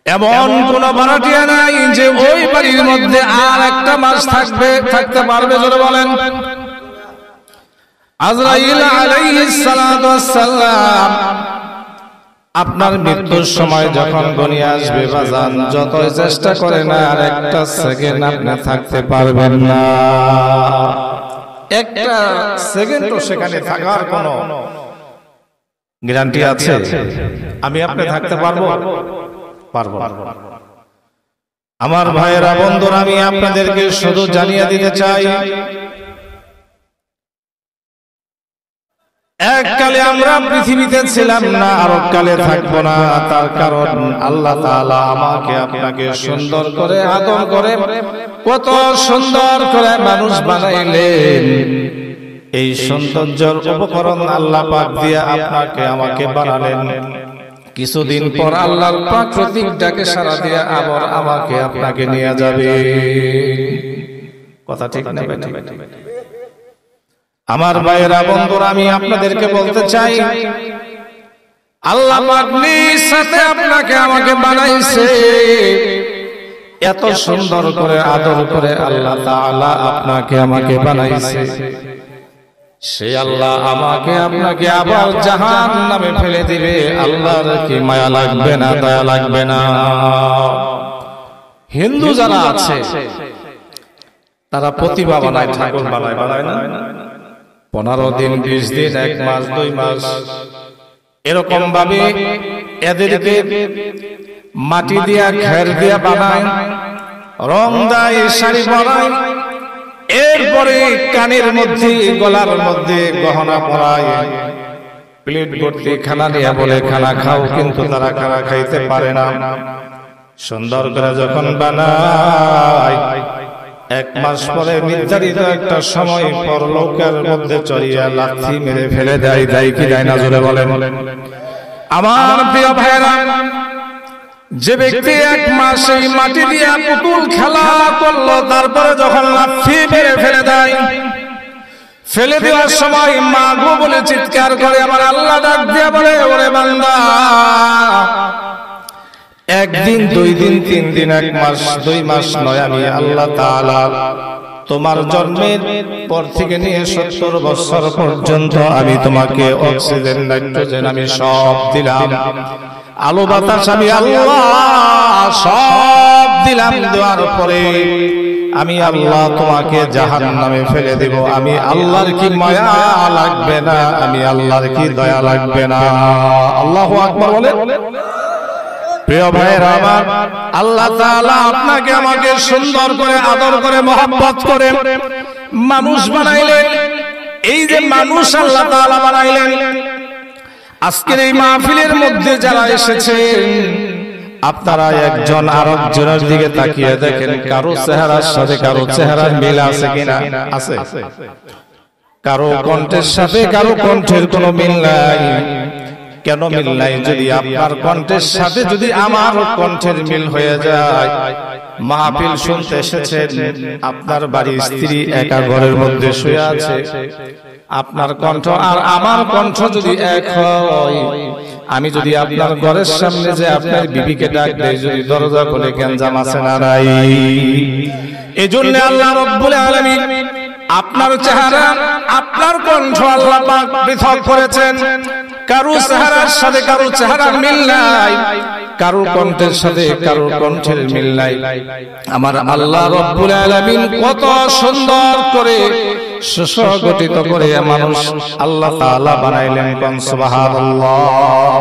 এমন কোন ভাড়াটিয়া নাই যে ওই বাড়ির মধ্যে আর একটা মাস থাকতে পারবে। জোরে বলেন। আজরাইল আলাইহিস সালাতু ওয়াস সালাম আপনার মৃত্যুর সময় যখন দুনিয়া আসবে বাজান, যতই চেষ্টা করে না আর একটা সেকেন্ড আপনি থাকতে পারবেন না। একটা সেকেন্ডও সেখানে থাকার কোনো গ্যারান্টি আছে? আমি আপনি থাকতে পারবো? পারবো। আমার ভাইয়েরা, বন্ধুরা, আমি আপনাদেরকে শুধু জানিয়ে দিতে চাই, এককালে আমরা পৃথিবীতে ছিলাম না, আর কালে থাকবো না। তার কারণ আল্লাহ তাআলা আমাকে আপনাকে সুন্দর করে আদম করে কত সুন্দর করে মানুষ বানাইলেন। এই সৌন্দর্যের উপকরণ আল্লাহ পাক দিয়ে আপনাকে আমাকে বানালেন। কিছুদিন পর আল্লাহর প্রাকৃতিক ডাকে সাড়া দিয়ে আবার আমাকে আপনাকে নিয়ে যাবে। কথা ঠিক না? আমার ভাইয়েরা, বন্ধুরা, আমি আপনাদেরকে বলতে চাই, আল্লাহ পাক নিজ সাথে আপনাকে আমাকে বানাইছে। এত সুন্দর করে আদর করে আল্লাহ তাআলা আপনাকে আমাকে বানাইছে। সে আল্লাহ আমাকে আপনাকে আবার জাহান্নামে ফেলে দিবে, আল্লাহর কি মায়া লাগবে না, দয়া লাগবে না? হিন্দু যারা আছে তারা প্রতিমা বানায়, ঠাকুর বানায় না? 15 দিন, 20 দিন, 1 মাস, 2 মাস এরকম ভাবে এদেরকে মাটি দিয়া, খের দিয়া বানায়, রং দেয়, শাড়ি পরায়, এরপরে কানের মধ্যে, গলার মধ্যে গহনা পরায়, প্লেট ভর্তি খানা নিয়ে বলে খানা খাও, কিন্তু তারা খানা খাইতে পারে না। সুন্দর করে যখন বানায়, 1 মাস পরে নির্ধারিত একটা সময় পর লোকের মধ্যে চড়িয়া লাথি মেরে ফেলে দেয়। দেয় কি দেয় না? জোরে বলেন। আমার প্রিয় ভাইরা, যে ব্যক্তি 1 মাস এই মাটি দিয়ে পুতুল খেলা করলো, তারপরে যখন লাথি মেরে ফেলে দেয়, ফেলে দেওয়ার সময় মা গো বলে চিৎকার করে, আমার আল্লাহ ডাক দিয়ে বলে, ওরে বান্দা, 1 দিন, 2 দিন, 3 দিন, 1 মাস, 2 মাস নয়, আমি আল্লাহ তাআলা তোমার জন্মের পর থেকে নিয়ে 70 বছর পর্যন্ত আমি তোমাকে অক্সিজেন, নাইট্রোজেন আমি সব দিলাম, আলো বাতাস আমি আল্লাহ সব দিলাম। দেওয়ার পরে আমি আল্লাহ তোমাকে জাহান্নামে ফেলে দেব। আমি আল্লাহর কি মায়া লাগবে না? আমি আল্লাহর কি দয়া লাগবে না? আল্লাহু আকবার বলে। প্রিয় ভাইয়েরা আমার, আল্লাহ তাআলা আপনাকে আমাকে সুন্দর করে আদর করে মহব্বত করে মানুষ বানাইলেন। এই যে মানুষ আল্লাহ তাআলা বানাইলেন, আজকের এই মাহফিলের মধ্যে যারা এসেছেন, আপনারা একজন আরেকজনের দিকে তাকিয়ে দেখেন, কারো চেহারার সাথে কারো চেহারার মিল আছে কিনা? আছে। কারো কণ্ঠের সাথে কারো কণ্ঠের কোনো মিল নাই। কেন মিল নাই? যদি আপনার কণ্ঠের সাথে যদি আমার কণ্ঠের মিল হয়ে যায়, মাহফিল শুনতে এসেছেন, আপনার বাড়ির স্ত্রী একা ঘরের মধ্যে শুয়ে আছে, আপনার কণ্ঠ আর আমার কণ্ঠ যদি এক হয়, আমি যদি আপনার ঘরের সামনে যে আপনার বিবিকে ডাক দেই, যদি দরজা খুলে গ্যাঞ্জাম আছে না নাই? এজন্য আল্লাহ রাব্বুল আলামিন আপনার চেহারা, আপনার কণ্ঠ আল্লাহ পাক পৃথক করেছেন। কারো চেহারার সাথে কারো চেহারার মিল নাই, কারো কণ্ঠের সাথে কারো কণ্ঠের মিল নাই। আমার আল্লাহ রাব্বুল আলামিন কত সুন্দর করে সুসংগঠিত করে মানুষ আল্লাহ তাআলা বানাইলেন। কোন সুবহানাল্লাহ।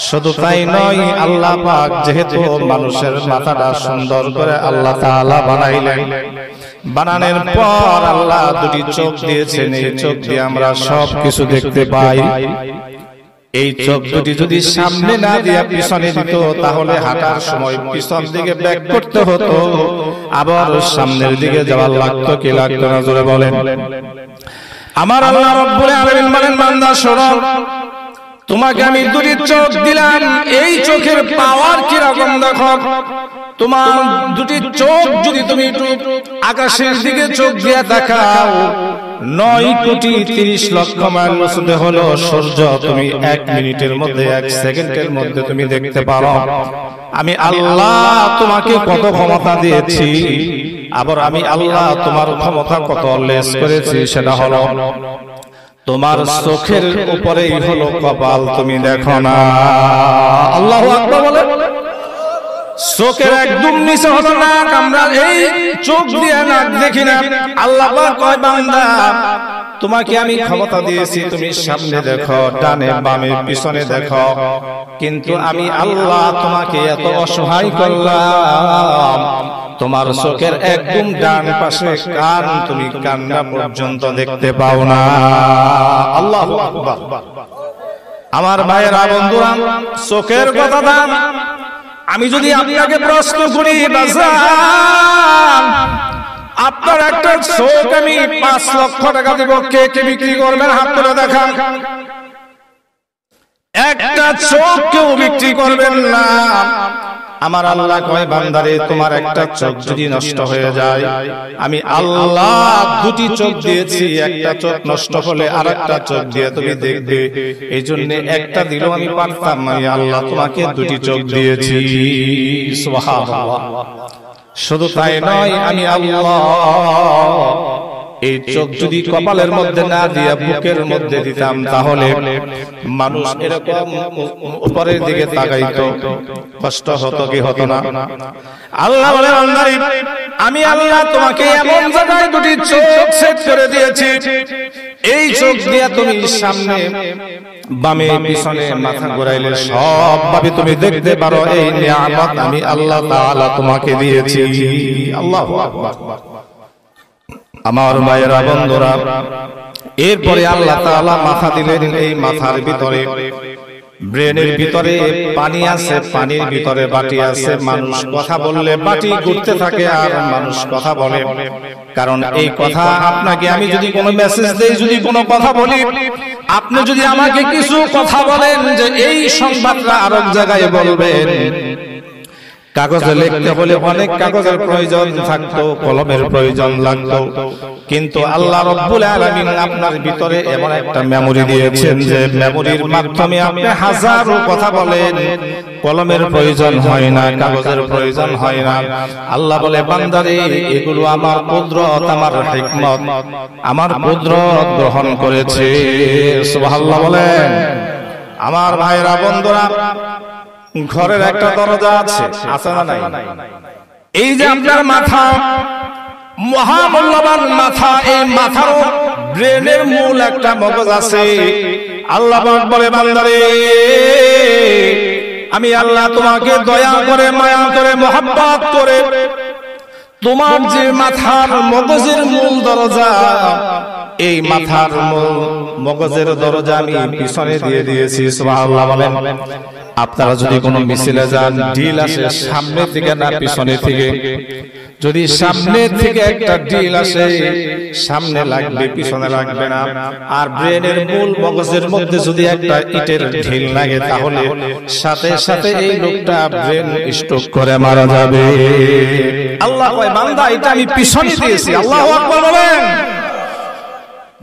শুধু তাই নয়, আল্লাহ পাক যেহেতু মানুষের মাথাটা সুন্দর করে আল্লাহ তাআলা বানাইলেন, বানানোর পর আল্লাহ 2টি চোখ দিয়েছেন। এই চোখ দিয়ে আমরা সব কিছু দেখতে পাই। এই চোখ দুটি যদি সামনে না দিয়ে পিছনে দিত, তাহলে হাঁটার সময় পিছন দিকে ব্যাক করতে হতো, আবার সামনের দিকে যাওয়ার লাগতো কি লাগতো না? জোরে বলেন। আমার আল্লাহ রাব্বুল আলামিন বলেন, বান্দা শোনো, তোমাকে আমি 2টি চোখ দিলাম, এই চোখের পাওয়ার কি রকম দেখো। তোমার 2টি চোখ যদি তুমি একটু আকাশের দিকে চোখ দিয়ে তাকাও, 9,30,00,000 মাইল মধ্যে হলো সূর্য তুমি 1 মিনিটের মধ্যে 1 সেকেন্ডের মধ্যে তুমি দেখতে পারো। আমি আল্লাহ তোমাকে কত ক্ষমতা দিয়েছি, আবার আমি আল্লাহ তোমার ক্ষমতা কত লেস করেছি, সেটা হলো তোমার চোখের উপরেই হলো কপাল, তুমি দেখো না। আল্লাহু আকবার বলে। চোখের একদম নিচে হলো নাক, আমরা এই চোখ দিয়ে নাক দেখি না। আল্লাহ পাক কয় বান্দা তোমাকে আমি ক্ষমতা দিয়েছি, তুমি সামনে দেখো, ডানে বামে পিছনে দেখো, কিন্তু আমি আল্লাহ তোমাকে এত অসহায় করলাম তোমার চোখের একদম ডান পাশে কান, তুমি কান্না পর্যন্ত দেখতে পাও না। আল্লাহু আকবার। আমার ভাইয়েরা বন্ধুরা, চোখের কথা দাম। আমি যদি আপনাকে প্রশ্ন করি বাজার, আপনার একটা চোখ আমি 5 লক্ষ টাকা দিব, কে কে বিক্রি করবেন? হাত তুলে দেখান। একটা চোখ কেউ বিক্রি করবেন না। আমার আল্লাহ কয় বান্দারে তোমার একটা চোখ যদি নষ্ট হয়ে যায়, আমি আল্লাহ 2টি চোখ দিয়েছি, একটা চোখ নষ্ট হলে আরেকটা চোখ দিয়ে তুমি দেখবে। এই জন্য একটা দিলেও আমি পারতাম, আমি আল্লাহ তোমাকে 2টি চোখ দিয়েছি। সুবহানাল্লাহ। শুধু তাই নয়, আমি আল্লাহ এই চোখ যদি কপালের মধ্যে না দিয়া বুকের মধ্যে দিতাম, তাহলে মানুষ এরকম উপরের দিকে তাকাইতো, কষ্ট হতো কি হতো না? আল্লাহ বলে বান্দারে আমি আল্লাহ তোমাকে এমন জায়গায় 2টি চোখ সেট করে দিয়েছি, এই চোখ দিয়া তুমি সামনে বামে পিছনে মাথা ঘুরাইলে সব ভাবে তুমি দেখতে পারো। এই নিয়ামত আমি আল্লাহ তাআলা তোমাকে দিয়েছি। আল্লাহু আকবার। আমার মায়েরা বন্ধুরা, এরপরে আল্লাহ তাআলা মাথা দিলেন। এই মাথার ভিতরে ব্রেনের ভিতরে পানি আছে, পানির ভিতরে বাটি আছে। মানুষ কথা বললে বাটি ঘুরতে থাকে আর মানুষ কথা বলে। কারণ এই কথা আপনাকে আমি যদি কোনো মেসেজ দেই, যদি কোনো কথা বলি, আপনি যদি আমাকে কিছু কথা বলেন যে এই সংবাদটা আরেক জায়গায় বলবেন, কাগজে লিখতে হলে অনেক কাগজের প্রয়োজন থাকতো, কলমের প্রয়োজন লাগতো, কিন্তু আল্লাহ রাব্বুল আলামিন আপনার ভিতরে এমন একটা মেমরি দিয়েছেন যে মেমরির মাধ্যমে আপনি হাজারো কথা বলেন, কলমের প্রয়োজন হয় না, কাগজের প্রয়োজন হয় না। আল্লাহ বলে বান্দারে এগুলো আমার কুদরত, আমার হিকমত, আমার কুদরত গ্রহণ করেছে। সুবহানাল্লাহ বলেন। আমার ভাইরা বন্ধুরা, ঘরের একটা দরজা আছে, আছে না নাই? এই যে আপনার মাথা, মহামূল্যবান মাথা, এই মাথার ব্রেনের মূল একটা মগজ আছে। আল্লাহ পাক বলে বান্দারে আমি আল্লাহ তোমাকে দয়া করে, মায়া করে, মহব্বত করে তোমার যে মাথার মগজের মূল দরজা, এই মাথার মূল মগজের দরজা আমি পিছনে দিয়ে দিয়েছি। সুবহানাল্লাহ বলেন। আপনারা যদি কোনো মিছিলে যান, ঢিল আসে সামনে থেকে না পিছনে থেকে? যদি সামনে থেকে একটা ঢিল আসে, সামনে লাগবে, পিছনে লাগবে না। আর ব্রেনের মূল মগজের মধ্যে যদি একটা ইটের ঢিল লাগে, তাহলে সাথে সাথে এই লোকটা ব্রেন স্ট্রোক করে মারা যাবে। আল্লাহ কয় বান্দা এটা আমি পিছনে দিয়েছি। আল্লাহু আকবার বলেন।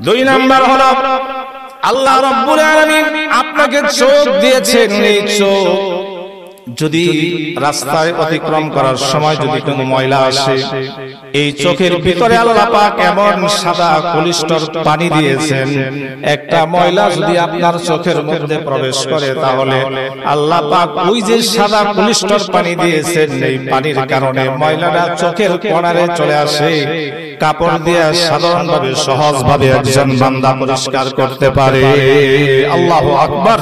2 নাম্বার হলো আল্লাহ রাব্বুল আলামিন আপনাকে চোখ দিয়েছেন। এই চোখ যদি রাস্তায় অতিক্রম করার সময় যদি কোনো ময়লা আসে, এই চোখের ভিতরে আল্লাহ পাক এমন সাদা পলিস্টার পানি দিয়েছেন, একটা ময়লা যদি আপনার চোখের মধ্যে প্রবেশ করে, তাহলে আল্লাহ পাক ওই যে সাদা পলিস্টার পানি দিয়েছেন, এই পানির কারণে ময়লাটা চোখের কোণারে চলে আসে। কাপড় দিয়ে সাধারণভাবে সহজভাবে একজন বান্দা পরিষ্কার করতে পারে। আল্লাহু আকবার।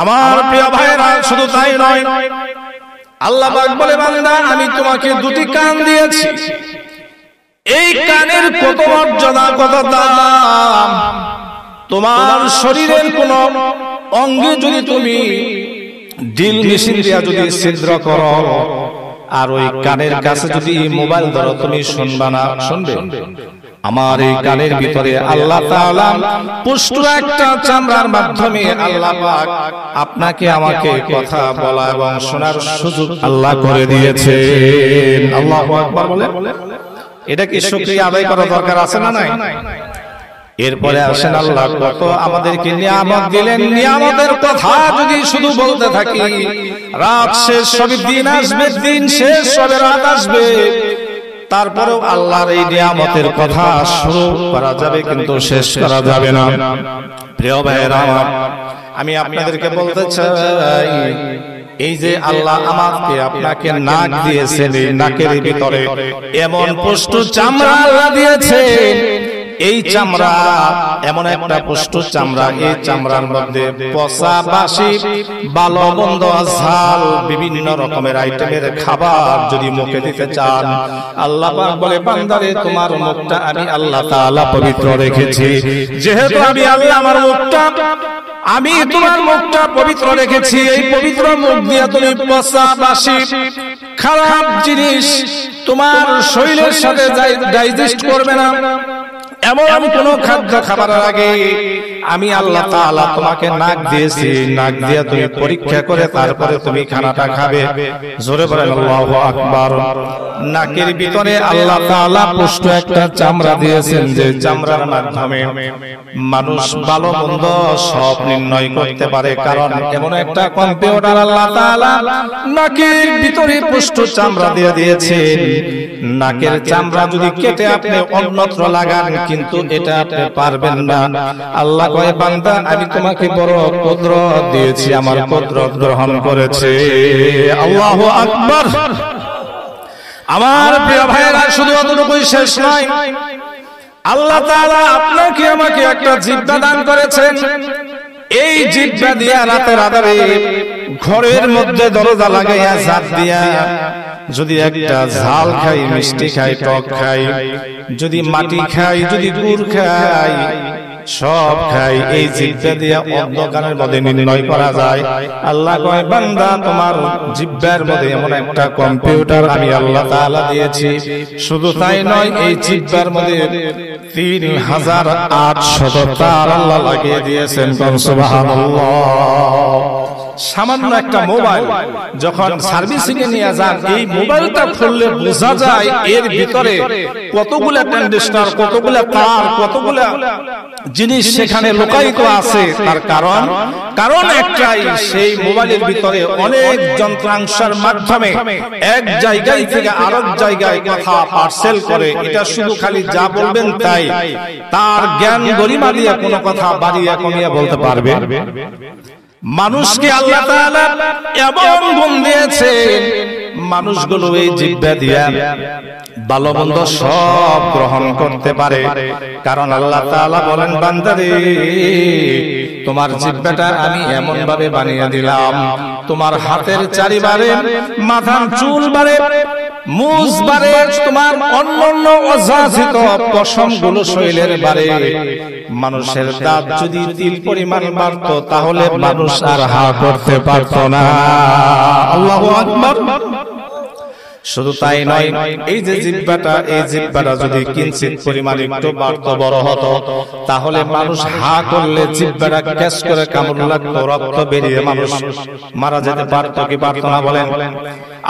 আমার প্রিয় ভাইরা, শুধু তাই নয়, আল্লাহ পাক বলে বান্দা আমি তোমাকে 2টি কান দিয়েছি। এই কানের কত মর্যাদা, কত দাম। তোমার শরীরের কোন অঙ্গে যদি তুমি ড্রিল মেশিন দিয়া যদি ছিদ্র করো, আর ওই কানের কাছে যদি মোবাইল ধরো, তুমি শুনবা না? শুনবে? আমার এই কানের ভিতরে আল্লাহ তাআলা পুষ্ট একটা চামড়ার মাধ্যমে আল্লাহ পাক আপনাকে আমাকে কথা বলা এবং শোনার সুযোগ আল্লাহ করে দিয়েছেন। আল্লাহু আকবার বলে। এটা কি শুকরিয়া আদায় করা দরকার আছে না নাই? এরপরে আসেন আল্লাহ কত আমাদেরকে নিয়ামত দিলেন। নিয়ামতের কথা যদি শুধু বলতে থাকি, রাত শেষ হবে, দিন আসবে, দিন শেষ হবে, রাত আসবে, তারপরেও আল্লাহর এই নিয়ামতের কথা শুরু করা যাবে কিন্তু শেষ করা যাবে না। প্রিয় ভাইয়েরা আমার, আমি আপনাদেরকে বলতে চাই, এই যে আল্লাহ আমাকে আপনাকে নাক দিয়েছেন, এই নাকের ভিতরে এমন পুষ্ট চামড়া দিয়েছেন, এই চামড়া এমন একটা পুষ্ট চামড়া, এই চামড়ার মধ্যে পচা বাসি ভালো মন্দ ঝাল বিভিন্ন রকমের আইটেমের খাবার যদি মুখে দিতে চান, আল্লাহ পাক বলে বান্দারে তোমার মুখটা আমি আল্লাহ তাআলা পবিত্র রেখেছি। যেহেতু আমি তোমার মুখটা পবিত্র রেখেছি, এই পবিত্র মুখ দিয়ে তুমি পচা বাসি খারাপ জিনিস তোমার শরীরের সাথে ডাইজেস্ট করবে না। এমন কোন খাদ্য খাবারের আগে আমি আল্লাহ তাআলা তোমাকে নাক দিয়েছি, নাক দিয়ে তুমি পরীক্ষা করে তারপরে তুমি খানাটা খাবে। জোরে বলেন আল্লাহু আকবার। নাকের ভিতরে আল্লাহ তাআলা পুষ্ট একটা চামড়া দিয়েছেন, যে চামড়ার মাধ্যমে মানুষ ভালো মন্দ সব নির্ণয় করতে পারে। কারণ এমন একটা কম্পিউটার আল্লাহ তাআলা নাকের ভিতরে পুষ্ট চামড়া দিয়ে দিয়েছেন। নাকের চামড়া যদি কেটে আপনি অন্যত্র লাগান, কিন্তু এটা আপনি পারবেন না। আল্লাহ কয় বান্দা আমি তোমাকে বড় কুদরত দিয়েছি, আমার কুদরত গ্রহণ করেছে। আল্লাহু আকবার। আমার প্রিয় ভাইরা, শুধু এতটুকুই শেষ নয়, আল্লাহ তাআলা আপনাকে আমাকে একটা জিহ্বা দান করেছেন। এই জিহ্বা দিয়া রাতের আঁধারে ঘরের মধ্যে দরজা লাগাইয়া ঝাঁপ দিয়া যদি একটা ঝাল খাই, মিষ্টি খাই, টক খাই, যদি মাটি খাই, যদি গুড় খাই, সব খাই, এই জিহ্বা দিয়া অন্ধকারের মধ্যে নির্ণয় করা যায়। আল্লাহ কয় বান্দা তোমার জিহ্বার মধ্যে এমন একটা কম্পিউটার আমি আল্লাহ তাআলা দিয়েছি। শুধু তাই নয়, এই জিহ্বার মধ্যে ৩৮০০ তার আল্লাহ লাগিয়ে দিয়েছেন। সুবহানাল্লাহ। সামান্য একটা মোবাইল যখন সার্ভিসিং এ নিয়ে যান, এই মোবাইলটা খুললে বোঝা যায় এর ভিতরে কতগুলা ট্রানজিস্টর, কতগুলা তার, কতগুলা জিনিস সেখানে লুকায়িত আছে। তার কারণ একটাই, সেই মোবাইলের ভিতরে অনেক যন্ত্রাংশের মাধ্যমে এক জায়গায় থেকে আরেক জায়গায় কথা পার্সেল করে। এটা শুধু খালি যা বলবেন তাই, তার জ্ঞান গরিমা দিয়ে কোনো কথা বাড়িয়ে কমিয়ে বলতে পারবে। মানুষকে আল্লাহ তাআলা এমন গুণ দিয়েছেন, মানুষগুলো এই জিহ্বা দিয়া ভালো মন্দ সব গ্রহণ করতে পারে। কারণ আল্লাহ তাআলা বলেন বান্দারে তোমার জিহ্বাটা আমি এমন ভাবে বানিয়ে দিলাম, তোমার হাতের চারিবারে মাথার চুল বাড়ে, মুজ বাড়ে, তোমার অন্যান্য অযাচিত পশমগুলো শরীরের বাড়ে। মানুষের দাঁত যদি তিল পরিমাণ বাড়তো তাহলে মানুষ আর হা করতে পারত না। আল্লাহু আকবার। শুধু তাই নয়, এই যে জিহ্বাটা, এই জিহ্বাটা যদি কিঞ্চিত পরিমাণ একটু বাড়তো, বড় হতো, তাহলে মানুষ হা করলে জিহ্বাটা ক্যাচ করে কামড় লাগতো, রক্ত বেরিয়ে মানুষ মারা যেতে পারতো কি পারতো না? বলেন।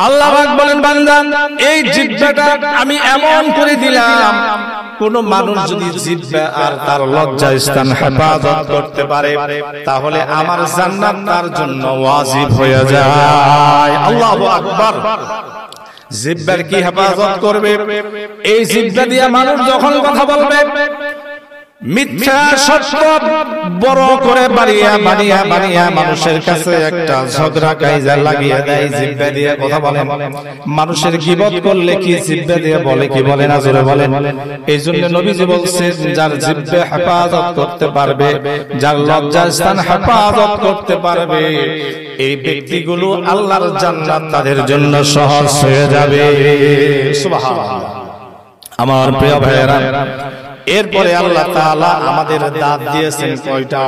আল্লাহ পাক বলেন বান্দা এই জিহ্বাটা আমি এমন করে দিলাম, কোন মানুষ যদি জিহ্বা আর তার লজ্জা স্থান হেফাজত করতে পারে তাহলে আমার জান্নাত তার জন্য ওয়াজিব হয়ে যায়। আল্লাহু আকবার। জিহ্বার কি হেফাজত করবে? এই জিহ্বা দিয়ে মানুষ যখন কথা বলবে, মিথ্যা সত্য বড় করে বাড়িয়া মানুষের কাছে একটা ঝগড়া কাইজা লাগিয়ে দেয় জিহ্বা দিয়ে কথা বলেন। মানুষের গীবত করলে কি জিহ্বা দিয়ে বলে কি বলে না? জোরে বলেন। এই জন্য নবীজি বলছেন, যার জিহ্বা হেফাজত করতে পারবে, যার লজ্জা স্থান হেফাজত করতে পারবে, এই ব্যক্তিগুলো আল্লাহর জান্নাত তাদের জন্য সহজ হয়ে যাবে। সুবহানাল্লাহ। আমার প্রিয় ভাইয়েরা, এরপরে আল্লাহ তাআলা আমাদের দাঁত দিয়েছেন কয়টা?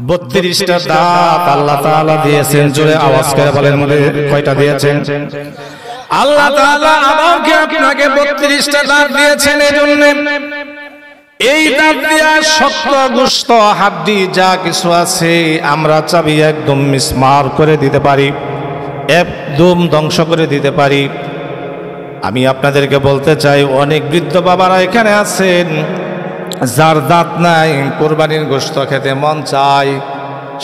32টা দাঁত আল্লাহ তাআলা দিয়েছেন। জোরে আওয়াজ করে বলেন মনে কয়টা দিয়েছেন? আল্লাহ তাআলা আমাকে আপনাকে 32টা দাঁত দিয়েছেন। এজন্য এই দাঁত দিয়া শক্ত গোশত হাড্ডি যা কিছু আছে আমরা চাবি একদম মিসমার করে দিতে পারি, একদম ধ্বংস করে দিতে পারি। আমি আপনাদেরকে বলতে চাই, অনেক বৃদ্ধ বাবারা এখানে আছেন, যার দাঁত নাই কোরবানির গোশত খেতে মন চায়,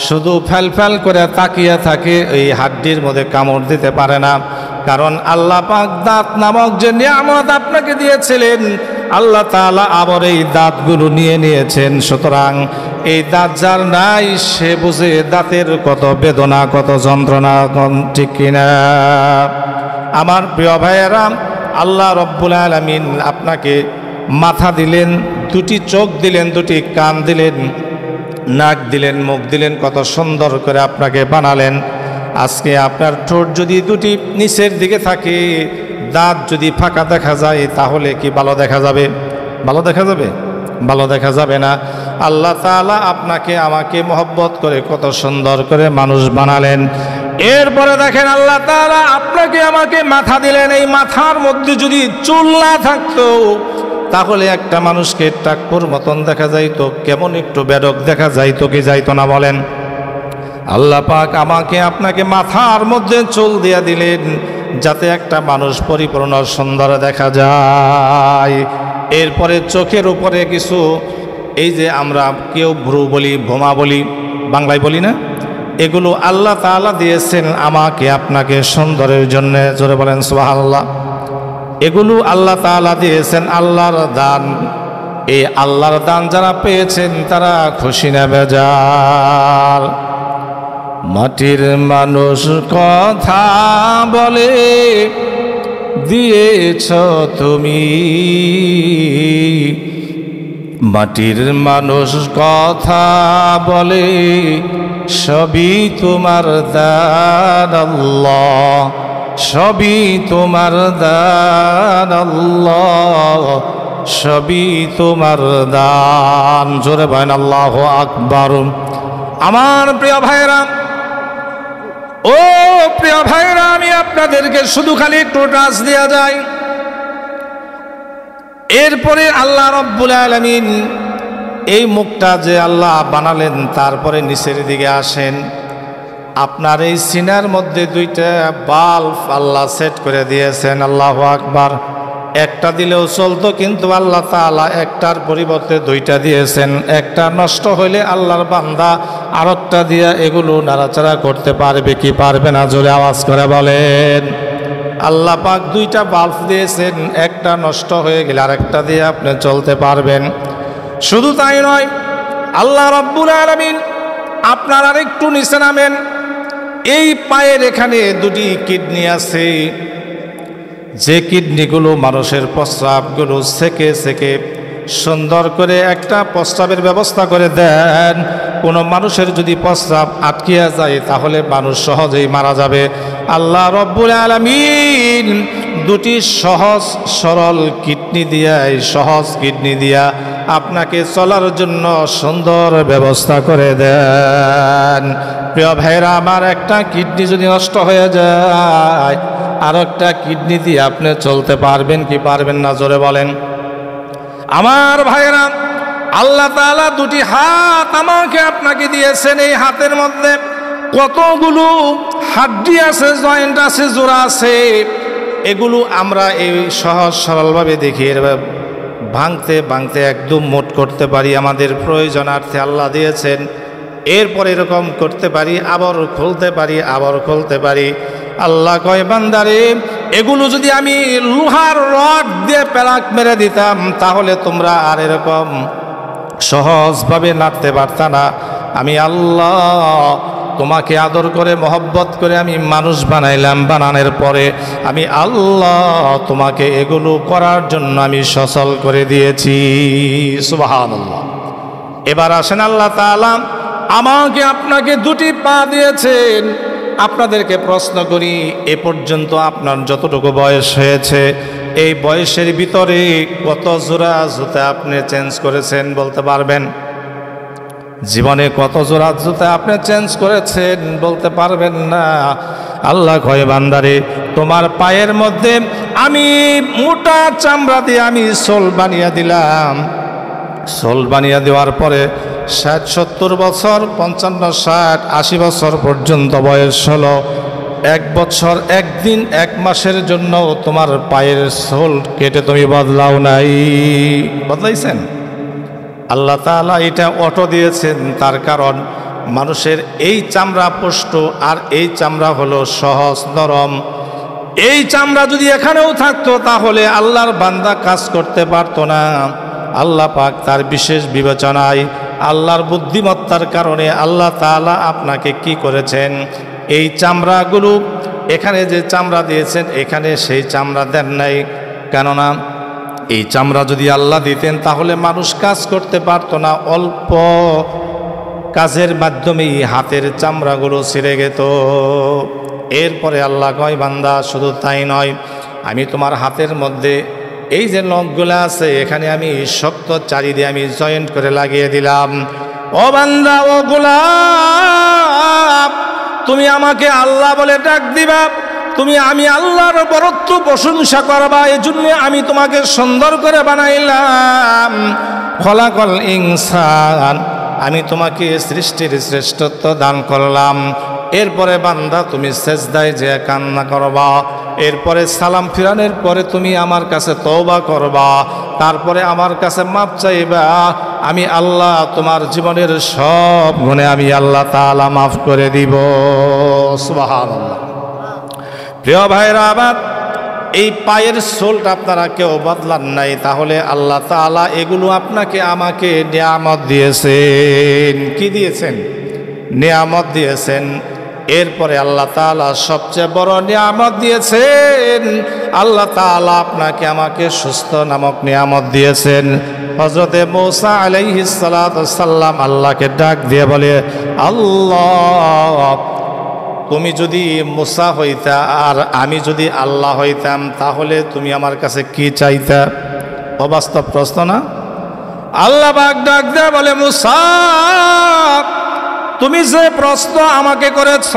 শুধু ফেল করে তাকিয়ে থাকে, এই হাড্ডির মধ্যে কামড় দিতে পারে না। কারণ আল্লাহ পাক দাঁত নামক যে নিয়ামত আপনাকে দিয়েছিলেন, আল্লাহ তাআলা আবার এই দাঁতগুলো নিয়ে নিয়েছেন। সুতরাং এই দাঁত যার নাই সে বুঝে দাঁতের কত বেদনা, কত যন্ত্রণা, ঠিক কিনা? আমার প্রিয় ভাইয়েরা, আল্লাহ রব্বুল আলামিন আপনাকে মাথা দিলেন, দুটি চোখ দিলেন, দুটি কান দিলেন, নাক দিলেন, মুখ দিলেন, কত সুন্দর করে আপনাকে বানালেন। আজকে আপনার ঠোঁট যদি দুটি নিচের দিকে থাকে, দাঁত যদি ফাঁকা দেখা যায়, তাহলে কি ভালো দেখা যাবে? ভালো দেখা যাবে? ভালো দেখা যাবে না। আল্লাহ তাআলা আপনাকে আমাকে মহব্বত করে কত সুন্দর করে মানুষ বানালেন। এরপরে দেখেন আল্লাহ তাআলা আপনাকে আমাকে মাথা দিলেন। এই মাথার মধ্যে যদি চুল না থাকতো, তাহলে একটা মানুষকে টাক্কুর মতন দেখা যাইতো, কেমন একটু বেডক দেখা যাইতো কি যাইতো না বলেন? আল্লাহ পাক আমাকে আপনাকে মাথার মধ্যে চুল দিয়ে দিলেন, যাতে একটা মানুষ পরিপূর্ণ সুন্দর দেখা যায়। এরপরে চোখের উপরে কিছু, এই যে আমরা কেউ ভ্রু বলি, ভোমা বলি, বাংলায় বলি না, এগুলো আল্লাহ তাআলা দিয়েছেন আমাকে আপনাকে সুন্দরের জন্য। জোরে বলেন সুবহানাল্লাহ। এগুলো আল্লাহ তাআলা দিয়েছেন, আল্লাহর দান। এই আল্লাহর দান যারা পেয়েছেন তারা খুশি না বেজার? মাটির মানুষ কথা বলে দিয়েছ তুমি, মাটির মানুষ কথা বলে সবই তোমার দান আল্লাহ, সবই তোমার দান আল্লাহ, সবই তোমার দান। জোরে বলেন আল্লাহু আকবার। আমার প্রিয় ভাইরা, ও প্রিয় ভাইরা, আমি আপনাদেরকে শুধু খালি একটু টাচ দেয়া যায়। এরপরে আল্লাহ রব্বুল আলামিন এই মুখটা যে আল্লাহ বানালেন, তারপরে নিচের দিকে আসেন। আপনার এই সিনার মধ্যে দুইটা বাল্ব আল্লাহ সেট করে দিয়েছেন। আল্লাহু আকবার। একটা দিলেও চলতো, কিন্তু আল্লাহ তাআলা একটার পরিবর্তে দুইটা দিয়েছেন। একটা নষ্ট হইলে আল্লাহর বান্দা আরেকটা দিয়া এগুলো নাড়াচাড়া করতে পারবে কি পারবে না? জোরে আওয়াজ করে বলেন। আল্লাহ পাক দুইটা বাল্ব দিয়েছেন, একটা নষ্ট হয়ে গেলে আরেকটা দিয়ে আপনি চলতে পারবেন। শুধু তাই নয়, আল্লাহ রাব্বুল আলামিন আপনার আরেকটু নিচে নামেন। এই পায়ের এখানে দুটি কিডনি আছে, যে কিডনিগুলো মানুষের প্রস্রাবগুলো সেকে সেকে সুন্দর করে একটা প্রস্রাবের ব্যবস্থা করে দেন। কোনো মানুষের যদি প্রস্রাব আটকিয়া যায়, তাহলে মানুষ সহজেই মারা যাবে। আল্লাহ রব্বুল আলামিন দুটি সহজ সরল কিডনি দিয়া, এই সহজ কিডনি দিয়া আপনাকে চলার জন্য সুন্দর ব্যবস্থা করে দেন। প্রিয় ভাইরা আমার, একটা কিডনি যদি নষ্ট হয়ে যায়, আর একটা কিডনি দিয়ে আপনি চলতে পারবেন কি পারবেন না? জোরে বলেন। আমার ভাইরা, আল্লাহ তাআলা দুটি হাত আমাকে আপনাকে দিয়েছেন। এই হাতের মধ্যে কতগুলো হাড্ডি আছে, জয়েন্ট আছে, জোড়া আছে। এগুলো আমরা এই সহজ সরলভাবে দেখি, ভাঙতে ভাঙতে একদম মোট করতে পারি, আমাদের প্রয়োজনার্থে আল্লাহ দিয়েছেন। এরপর এরকম করতে পারি, আবার খুলতে পারি, আবার খুলতে পারি। আল্লাহ কয়, বান্দারে, এগুলো যদি আমি লোহার রড দিয়ে পেলাক মেরে দিতাম, তাহলে তোমরা আর এরকম সহজভাবে নাড়তে পারতা না। আমি আল্লাহ তোমাকে আদর করে মহব্বত করে আমি মানুষ বানাইলাম। বানানোর পরে আমি আল্লাহ তোমাকে এগুলো করার জন্য আমি সচল করে দিয়েছি। সুবহানাল্লাহ। এবার আসেন, আল্লাহ তাআলা আমাকে আপনাকে দুটি পা দিয়েছেন। আপনাদেরকে প্রশ্ন করি, এ পর্যন্ত আপনার যতটুকু বয়স হয়েছে, এই বয়সের ভিতরে কত জোড়া জুতা আপনি চেঞ্জ করেছেন বলতে পারবেন? জীবনে কত জোড়া জুতা আপনি চেঞ্জ করেছেন বলতে পারবেন না। আল্লাহ কয়, বান্দারে, তোমার পায়ের মধ্যে আমি মোটা চামড়া দিয়ে আমি সোল বানিয়ে দিলাম। সোল বানিয়ে দেওয়ার পরে 60-70 বছর, 55, 60, 80 বছর পর্যন্ত বয়স হলো। 1 বছর 1 দিন 1 মাসের জন্য তোমার পায়ের সোল কেটে তুমি বদলাও নাই। বদলাইছেন? আল্লাহ তাআলা এটা অটো দিয়েছেন, তার কারণ মানুষের এই চামড়া পোষ্ট আর এই চামড়া হলো সহজ নরম। এই চামড়া যদি এখানেও থাকতো তাহলে আল্লাহর বান্দা কাজ করতে পারতো না। আল্লাহ পাক তার বিশেষ বিবেচনায়, আল্লাহর বুদ্ধিমত্তার কারণে আল্লাহ তাআলা আপনাকে কি করেছেন, এই চামড়াগুলো এখানে যে চামড়া দিয়েছেন এখানে সেই চামড়া দেন নাই। কেননা এই চামড়া যদি আল্লাহ দিতেন তাহলে মানুষ কাজ করতে পারতো না, অল্প কাজের মাধ্যমেই হাতের চামড়াগুলো ছিঁড়ে যেত। এরপরে আল্লাহ কয়, বান্দা শুধু তাই নয়, আমি তোমার হাতের মধ্যে এই যে নখগুলো আছে এখানে আমি শক্ত চারি দিয়ে আমি জয়েন্ট করে লাগিয়ে দিলাম। ও বান্দা, ও গোলাম, তুমি আমাকে আল্লাহ বলে ডাক দিবা, আমি আল্লাহর বরত্ব প্রশংসা করবা, এই জন্য আমি তোমাকে সুন্দর করে বানাইলাম। খলাকল ইনসান, আমি তোমাকে সৃষ্টির শ্রেষ্ঠত্ব দান করলাম। এরপরে বান্দা তুমি সেজদায় যে কান্না করবা, এরপরে সালাম ফিরানোর পরে তুমি আমার কাছে তওবা করবা, তারপরে আমার কাছে মাপ চাইবা। আমি আল্লাহ তোমার জীবনের সব গুণে আমি আল্লাহ তাআলা মাফ করে দিব। সুবহানাল্লাহ। প্রিয় ভাইরা আমার, এই পায়ের সোলটা আপনারা কেউ বদলান নাই, তাহলে আল্লাহ তাআলা এগুলো আপনাকে আমাকে নিয়ামত দিয়েছেন। কি দিয়েছেন? নিয়ামত দিয়েছেন। এরপরে আল্লাহ তাআলা সবচেয়ে বড় নিয়ামত দিয়েছেন, আল্লাহ তাআলা আপনাকে আমাকে সুস্থ নামক নিয়ামত দিয়েছেন। হযরতে মূসা আলাইহিস সালাতু ওয়াস সালাম আল্লাহকে ডাক দিয়ে বলে, আল্লাহ, তুমি যদি মূসা হইতা আর আমি যদি আল্লাহ হইতাম তাহলে তুমি আমার কাছে কি চাইতা? অবাস্তব প্রশ্ন না? আল্লাহ পাক ডাক দিয়ে বলে, মূসা, তুমি যে প্রশ্ন আমাকে করেছ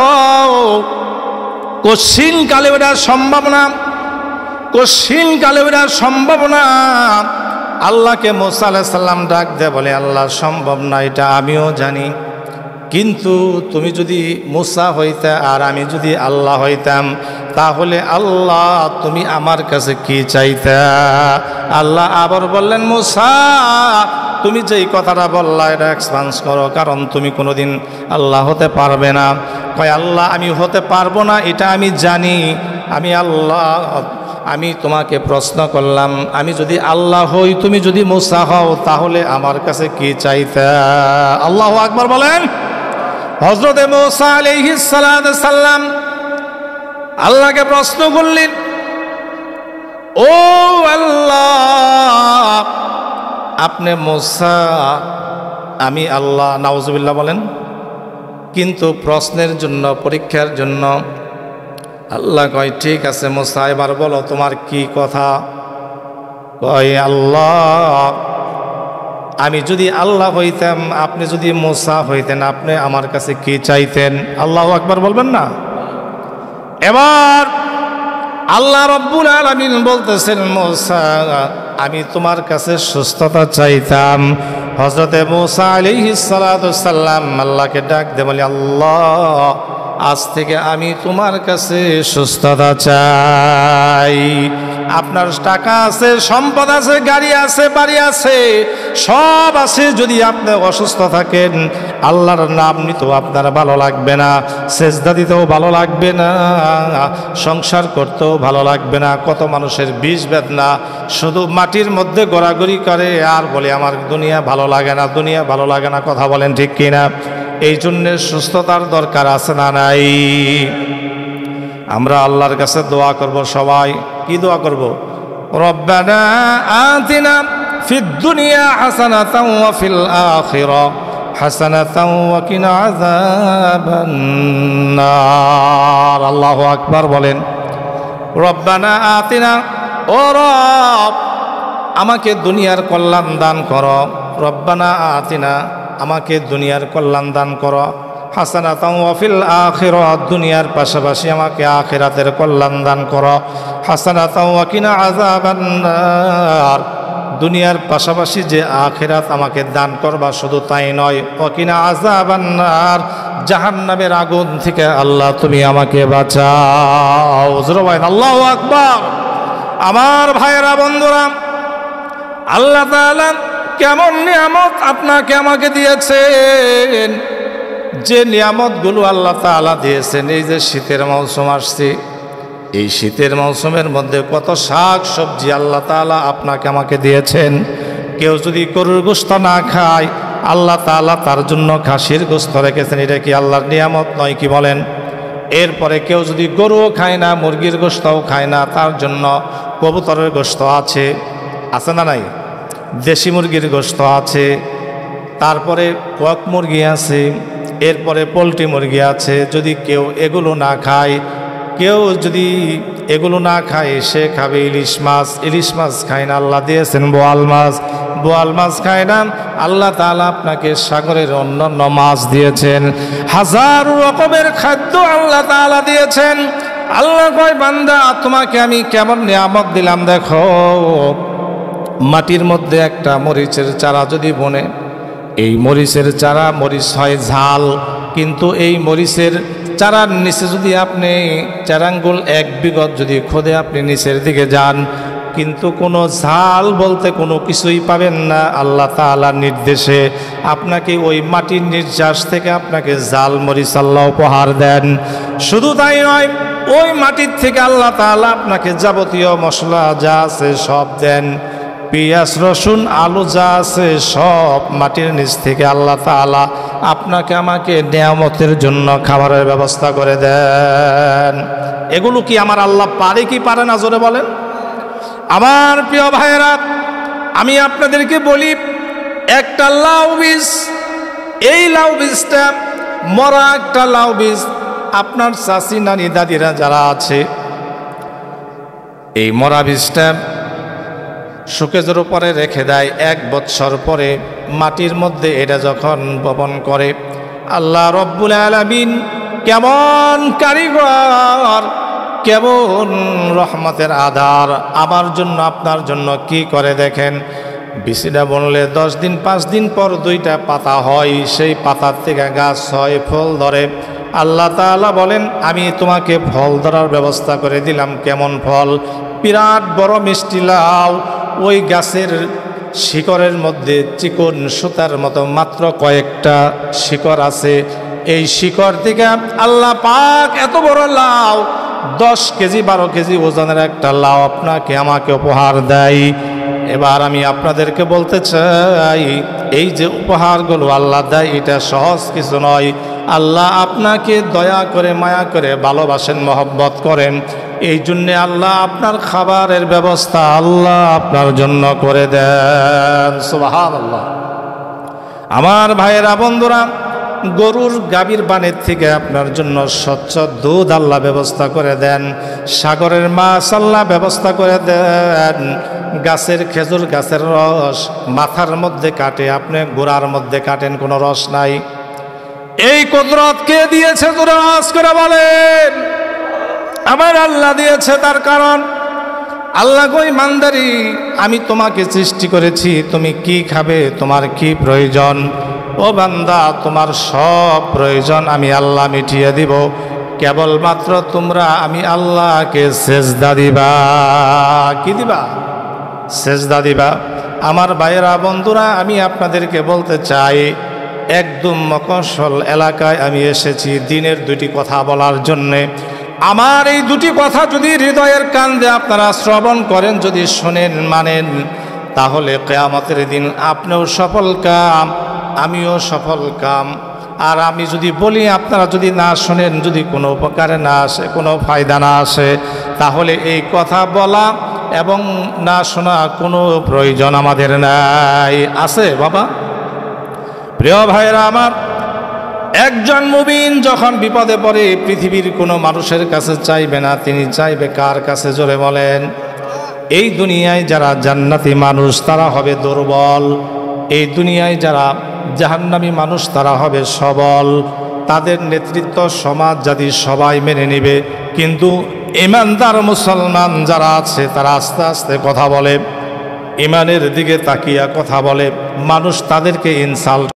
কঠিন কালে ওটা সম্ভব না, কঠিন কালে ওটা সম্ভব না। আল্লাহকে মূসা আলাইহিস সালাম ডাক দিয়ে বলে, আল্লাহ, সম্ভব না এটা আমিও জানি, কিন্তু তুমি যদি মূসা হইতা আর আমি যদি আল্লাহ হইতাম তাহলে আল্লাহ তুমি আমার কাছে কি চাইতা? আল্লাহ আবার বললেন, মূসা, তুমি যেই কথাটা বললা এটা এক্সপান্স করো, কারণ তুমি কোনোদিন আল্লাহ হতে পারবে না। কয়, আল্লাহ, আমি হতে পারবো না এটা আমি জানি, আমি আল্লাহ, আমি তোমাকে প্রশ্ন করলাম, আমি যদি আল্লাহ হই, তুমি যদি মূসা হও, তাহলে আমার কাছে কি চাইতা? আল্লাহু আকবার বলেন। হযরতে মূসা আলাইহিস সালাতু সাল্লাম আল্লাহকে প্রশ্ন করলেন, ও আল্লাহ, আপনি মূসা, আমি আল্লাহ, নাউজুবিল্লাহ বলেন। কিন্তু প্রশ্নের জন্য, পরীক্ষার জন্য আল্লাহ কয়, ঠিক আছে মূসা, এবার বলো তোমার কি কথা? কয়, আল্লাহ, আমি যদি আল্লাহ হইতাম, আপনি যদি মূসা হইতেন, আপনি আমার কাছে কি চাইতেন? আল্লাহু আকবার বলবেন না? এবার আল্লাহ রাব্বুল আলামিন বলতেছেন, মূসা, আমি তোমার কাছে সুস্থতা চাইতাম। হযরতে মূসা আলাইহিস সালাতু ওয়াস সালাম আল্লাহকে ডাক দিয়ে বলে, আল্লাহ, আজ থেকে আমি তোমার কাছে সুস্থতা চাই। আপনার টাকা আছে, সম্পদ আছে, গাড়ি আছে, বাড়ি আছে, সব আছে, যদি আপনি অসুস্থ থাকেন আল্লাহর নাম নিতেও আপনার ভালো লাগবে না, সেজদা দিতেও ভালো লাগবে না, সংসার করতেও ভালো লাগবে না। কত মানুষের বিষ বেদনা, শুধু মাটির মধ্যে গড়াগড়ি করে আর বলে আমার দুনিয়া ভালো লাগে না, দুনিয়া ভালো লাগে না। কথা বলেন ঠিক কিনা? এই জন্যে সুস্থতার দরকার আছে না নাই? আমরা আল্লাহর কাছে দোয়া করব। সবাই কি দোয়া করব? রব্বানা আতিনা ফিদ দুনিয়া হাসানাতাও ওয়া ফিল আখিরা হাসানাতাও ওয়া কিনা আযাবান নার। আল্লাহু আকবার বলেন। রব্বানা আতিনা, ও রব, আমাকে দুনিয়ার কল্যাণ দান করো। রব্বানা আতিনা, আমাকে দুনিয়ার কল্যাণ দান করো। হাসানাতাও ওয়া ফিল আখিরাত, দুনিয়ার পাশাপাশি আমাকে আখিরাতের কল্যাণ দান করো। হাসানাতাও ওয়া কিনা আযাবান নার, দুনিয়ার পাশাপাশি যে আখিরাত আমাকে দান করবা, শুধু তাই নয়, ওয়া কিনা আযাবান নার, জাহান্নামের আগুন থেকে আল্লাহ তুমি আমাকে বাঁচাও। জোরে বলেন আল্লাহু আকবার। আমার ভাইয়েরা, বন্ধুরা, আল্লাহ তাআলা কেমন নিয়ামত আপনাকে আমাকে দিয়েছেন। যে নিয়ামতগুলো আল্লাহ তাআলা দিয়েছেন, এই যে শীতের মৌসুম আসছে, এই শীতের মৌসুমের মধ্যে কত শাক সবজি আল্লাহ তাআলা আপনাকে আমাকে দিয়েছেন। কেউ যদি গরুর গোশত না খায়, আল্লাহ তাআলা তার জন্য খাসির গোশত রেখেছেন। এটা কি আল্লাহর নিয়ামত নয় কি বলেন? এরপরে কেউ যদি গরুও খায় না, মুরগির গোশতও খায় না, তার জন্য কবুতরের গোশত আছে, আছে না নাই? দেশি মুরগির গোশত আছে, তারপরে কক মুরগি আছে, এরপরে পোলট্রি মুরগি আছে। যদি কেউ এগুলো না খায়, কেউ যদি এগুলো না খায়, সে খাবে ইলিশ মাছ। ইলিশ মাছ খায় না, আল্লাহ দিয়েছেন বোয়াল মাছ। বোয়াল মাছ খায় না, আল্লাহ তাআলা আপনাকে সাগরের অন্যান্য মাছ দিয়েছেন। হাজারো রকমের খাদ্য আল্লাহ তাআলা দিয়েছেন। আল্লাহ কয়, বান্দা তোমাকে আমি কেমন নিয়ামত দিলাম দেখো। মাটির মধ্যে একটা মরিচের চারা যদি বনে, এই মরিচের চারা, মরিচ হয় ঝাল, কিন্তু এই মরিচের চারার নিচে যদি আপনি 4 আঙ্গুল 1 বিঘত যদি খোদে আপনি নিচের দিকে যান, কিন্তু কোনো ঝাল বলতে কোনো কিছুই পাবেন না। আল্লাহ তাআলার নির্দেশে আপনাকে ওই মাটির নির্যাস থেকে আপনাকে জাল মরিচ আল্লাহ উপহার দেন। শুধু তাই নয়, ওই মাটির থেকে আল্লাহ তাআলা আপনাকে যাবতীয় মশলা যা আছে সব দেন। পেঁয়াজ রসুন আলু যা আছে সব মাটির নিচ থেকে আল্লাহ তাআলা আপনাকে আমাকে নিয়ামতের জন্য খাবারের ব্যবস্থা করে দেন। এগুলো কি আমার আল্লাহ পারে কি পারে না, জোরে বলেন। আমার প্রিয় ভাইয়েরা, আমি আপনাদেরকে বলি, একটা লাউ বীজ, এই লাউ বীজটা মরা একটা লাউ বীজ, আপনার চাচি নানি দাদিরা যারা আছে, এই মরা বীজটা শোকেজের উপরে রেখে দেয়। 1 বৎসর পরে মাটির মধ্যে এটা যখন বপন করে, আল্লাহ রব্বুল আলামিন কেমন কারিগর, কেমন রহমতের আধার আমার জন্য আপনার জন্য কি করে দেখেন। বিচিটা বনলে 10 দিন 5 দিন পর 2টা পাতা হয়, সেই পাতার থেকে গাছ হয়, ফল ধরে। আল্লাহ তাআলা বলেন, আমি তোমাকে ফল ধরার ব্যবস্থা করে দিলাম। কেমন ফল? বিরাট বড় মিষ্টি লাউ। ওই গাছের শিকড়ের মধ্যে চিকন সুতার মতো মাত্র কয়েকটা শিকড় আছে। এই শিকড় থেকে আল্লাহ পাক এত বড় লাউ, 10 কেজি 12 কেজি ওজনের একটা লাউ আপনাকে আমাকে উপহার দেয়। এবার আমি আপনাদেরকে বলতে চাই, এই যে উপহারগুলো আল্লাহ দেয়, এটা সহজ কিছু নয়। আল্লাহ আপনাকে দয়া করে, মায়া করে ভালোবাসেন, মহব্বত করেন। এই জন্যে আল্লাহ আপনার খাবারের ব্যবস্থা আল্লাহ আপনার জন্য করে দেন। সুবহানাল্লাহ। আমার ভাইয়েরা, বন্ধুরা, গরুর গাভীর বানের থেকে আপনার জন্য স্বচ্ছ দুধ আল্লাহ ব্যবস্থা করে দেন। সাগরের মাছ আল্লাহ ব্যবস্থা করে দেন। গাছের খেজুর গাছের রস মাথার মধ্যে কাটে, আপনি গোড়ার মধ্যে কাটেন, কোনো রস নাই। এই কুদরত কে দিয়েছে? তোরা আওয়াজ করে বলেন। আমার আল্লাহ দিয়েছে। তার কারণ আল্লাহ কই, মানদারি, আমি তোমাকে সৃষ্টি করেছি, তুমি কি খাবে, তোমার কি প্রয়োজন। ও বান্দা, তোমার সব প্রয়োজন আমি আল্লাহ মিটিয়ে দিব, কেবলমাত্র তোমরা আমি আল্লাহকে সেজদা দিবা। কি দিবা? সেজদা দিবা। আমার ভাইয়েরা, বন্ধুরা, আমি আপনাদেরকে বলতে চাই, একদম মফস্বল এলাকায় আমি এসেছি দিনের 2টি কথা বলার জন্যে। আমার এই 2টি কথা যদি হৃদয়ের কান দিয়ে আপনারা শ্রবণ করেন, যদি শোনেন, মানেন, তাহলে কিয়ামতের দিন আপনিও সফল কাম, আমিও সফল কাম। আর আমি যদি বলি, আপনারা যদি না শোনেন, যদি কোনো উপকারে না আসে, কোনো ফায়দা না আসে, তাহলে এই কথা বলা এবং না শোনা কোনো প্রয়োজন আমাদের নাই। আছে বাবা? প্রিয় ভাইরা আমার, একজন মুমিন যখন বিপদে পড়ে পৃথিবীর কোনো মানুষের কাছে চাইবে না, তিনি চাইবে কার কাছে? জোরে বলেন। এই দুনিয়ায় যারা জান্নাতি মানুষ তারা হবে দুর্বল, এই দুনিয়ায় যারা জাহান্নামী মানুষ তারা হবে সবল। তাদের নেতৃত্ব সমাজ জাতি সবাই মেনে নেবে, কিন্তু ইমানদার মুসলমান যারা আছে তারা আস্তে আস্তে কথা বলে, ইমানের দিকে তাকিয়া কথা বলে, মানুষ তাদেরকে ইনসাল্ট